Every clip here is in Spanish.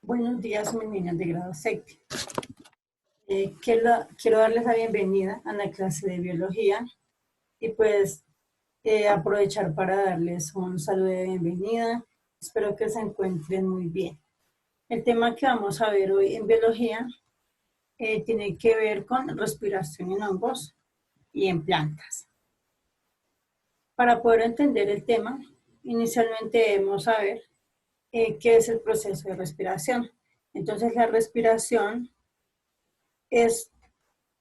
Buenos días, mis niños de grado séptimo. Quiero darles la bienvenida a la clase de biología y pues aprovechar para darles un saludo de bienvenida. Espero que se encuentren muy bien. El tema que vamos a ver hoy en biología tiene que ver con respiración en hongos y en plantas. Para poder entender el tema, inicialmente debemos saber qué es el proceso de respiración. Entonces, la respiración es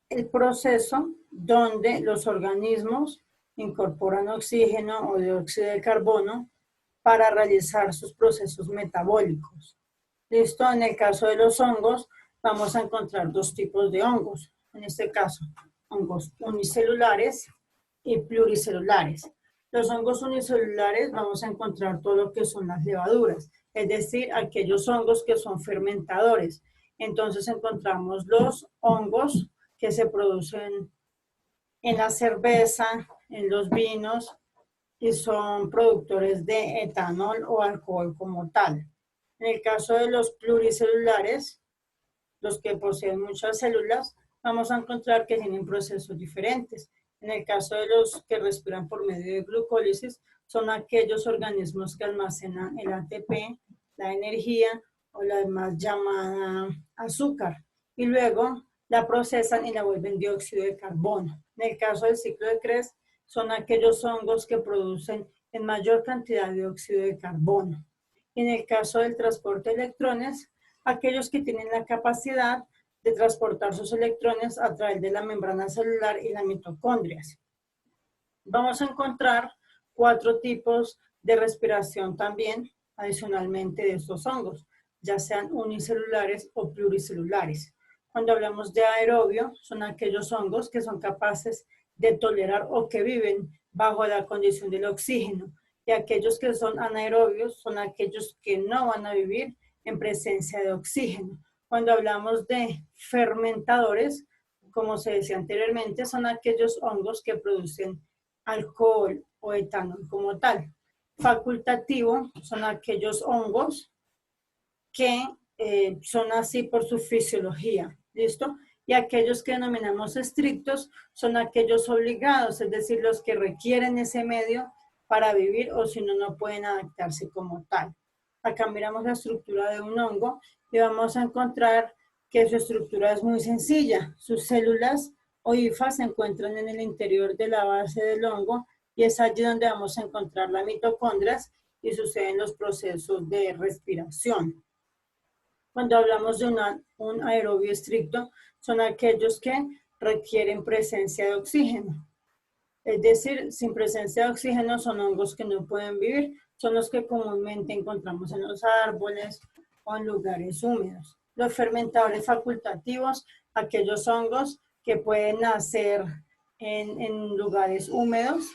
el proceso donde los organismos incorporan oxígeno o dióxido de carbono para realizar sus procesos metabólicos. ¿Listo? En el caso de los hongos, vamos a encontrar dos tipos de hongos. En este caso, hongos unicelulares y pluricelulares. Los hongos unicelulares vamos a encontrar todo lo que son las levaduras, es decir, aquellos hongos que son fermentadores. Entonces encontramos los hongos que se producen en la cerveza, en los vinos, y son productores de etanol o alcohol como tal. En el caso de los pluricelulares, los que poseen muchas células, vamos a encontrar que tienen procesos diferentes. En el caso de los que respiran por medio de glucólisis, son aquellos organismos que almacenan el ATP, la energía o la más llamada azúcar, y luego la procesan y la vuelven dióxido de carbono. En el caso del ciclo de Krebs, son aquellos hongos que producen en mayor cantidad de dióxido de carbono. En el caso del transporte de electrones, aquellos que tienen la capacidad de transportar sus electrones a través de la membrana celular y las mitocondrias. Vamos a encontrar 4 tipos de respiración también, adicionalmente de estos hongos, ya sean unicelulares o pluricelulares. Cuando hablamos de aerobio, son aquellos hongos que son capaces de tolerar o que viven bajo la condición del oxígeno, y aquellos que son anaerobios son aquellos que no van a vivir en presencia de oxígeno. Cuando hablamos de fermentadores, como se decía anteriormente, son aquellos hongos que producen alcohol o etanol como tal. Facultativo son aquellos hongos que son así por su fisiología, ¿listo? Y aquellos que denominamos estrictos son aquellos obligados, es decir, los que requieren ese medio para vivir o si no, no pueden adaptarse como tal. Acá miramos la estructura de un hongo y vamos a encontrar que su estructura es muy sencilla. Sus células o hifas se encuentran en el interior de la base del hongo y es allí donde vamos a encontrar las mitocondrias y suceden los procesos de respiración. Cuando hablamos de un aerobio estricto, son aquellos que requieren presencia de oxígeno. Es decir, sin presencia de oxígeno son hongos que no pueden vivir, son los que comúnmente encontramos en los árboles o en lugares húmedos. Los fermentadores facultativos, aquellos hongos que pueden nacer en lugares húmedos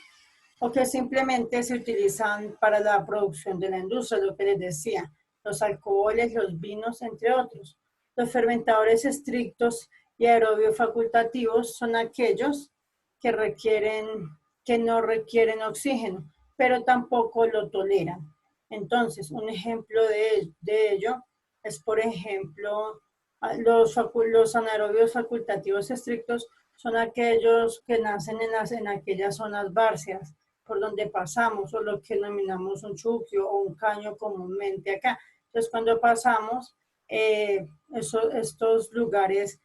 o que simplemente se utilizan para la producción de la industria, lo que les decía, los alcoholes, los vinos, entre otros. Los fermentadores estrictos y aerobios facultativos son aquellos que no requieren oxígeno, pero tampoco lo toleran. Entonces, un ejemplo de ello es, por ejemplo, los anaerobios facultativos estrictos son aquellos que nacen en aquellas zonas bárceas por donde pasamos, o lo que denominamos un chuquio o un caño comúnmente acá. Entonces, cuando pasamos, estos lugares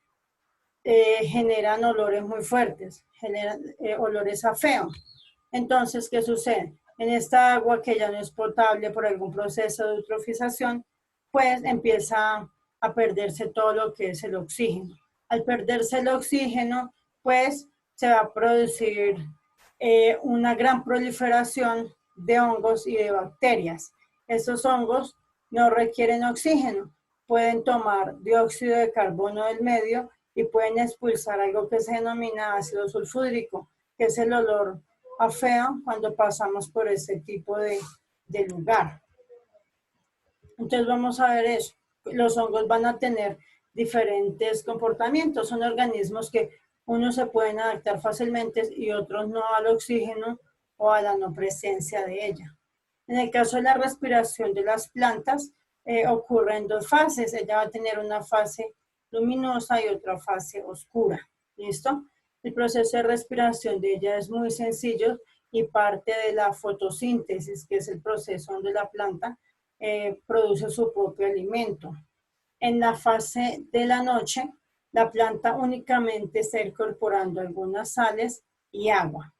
generan olores muy fuertes, generan olores a feo. Entonces, ¿qué sucede? En esta agua que ya no es potable por algún proceso de eutrofización, pues empieza a perderse todo lo que es el oxígeno. Al perderse el oxígeno, pues se va a producir una gran proliferación de hongos y de bacterias. Estos hongos no requieren oxígeno, pueden tomar dióxido de carbono del medio y pueden expulsar algo que se denomina ácido sulfúrico, que es el olor a feo cuando pasamos por ese tipo de lugar. Entonces vamos a ver eso. Los hongos van a tener diferentes comportamientos. Son organismos que unos se pueden adaptar fácilmente y otros no al oxígeno o a la no presencia de ella. En el caso de la respiración de las plantas, ocurre en dos fases. Ella va a tener una fase luminosa y otra fase oscura. ¿Listo? El proceso de respiración de ella es muy sencillo y parte de la fotosíntesis, que es el proceso donde la planta produce su propio alimento. En la fase de la noche, la planta únicamente está incorporando algunas sales y agua.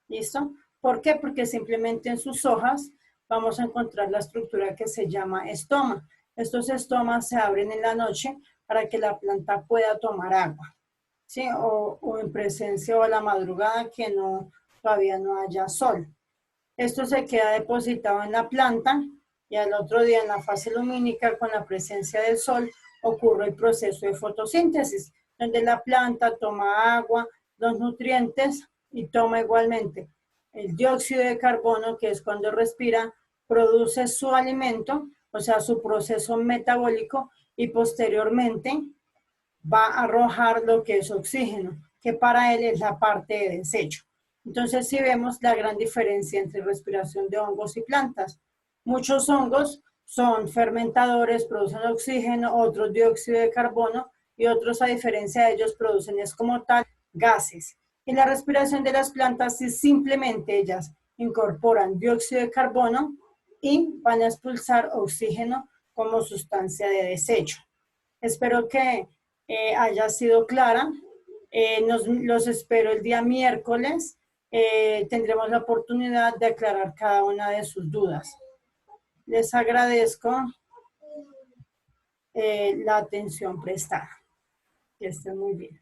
¿Listo? ¿Por qué? Porque simplemente en sus hojas vamos a encontrar la estructura que se llama estoma. Estos estomas se abren en la noche para que la planta pueda tomar agua, ¿sí? O en presencia o a la madrugada que todavía no haya sol. Esto se queda depositado en la planta y al otro día en la fase lumínica con la presencia del sol ocurre el proceso de fotosíntesis, donde la planta toma agua, los nutrientes y toma igualmente el dióxido de carbono, que es cuando respira, produce su alimento, o sea, su proceso metabólico, y posteriormente va a arrojar lo que es oxígeno, que para él es la parte de desecho. Entonces, si vemos la gran diferencia entre respiración de hongos y plantas. Muchos hongos son fermentadores, producen oxígeno, otros dióxido de carbono y otros, a diferencia de ellos, producen es como tal gases. Y la respiración de las plantas es simplemente ellas incorporan dióxido de carbono y van a expulsar oxígeno como sustancia de desecho. Espero que haya sido clara. Los espero el día miércoles. Tendremos la oportunidad de aclarar cada una de sus dudas. Les agradezco la atención prestada. Que estén muy bien.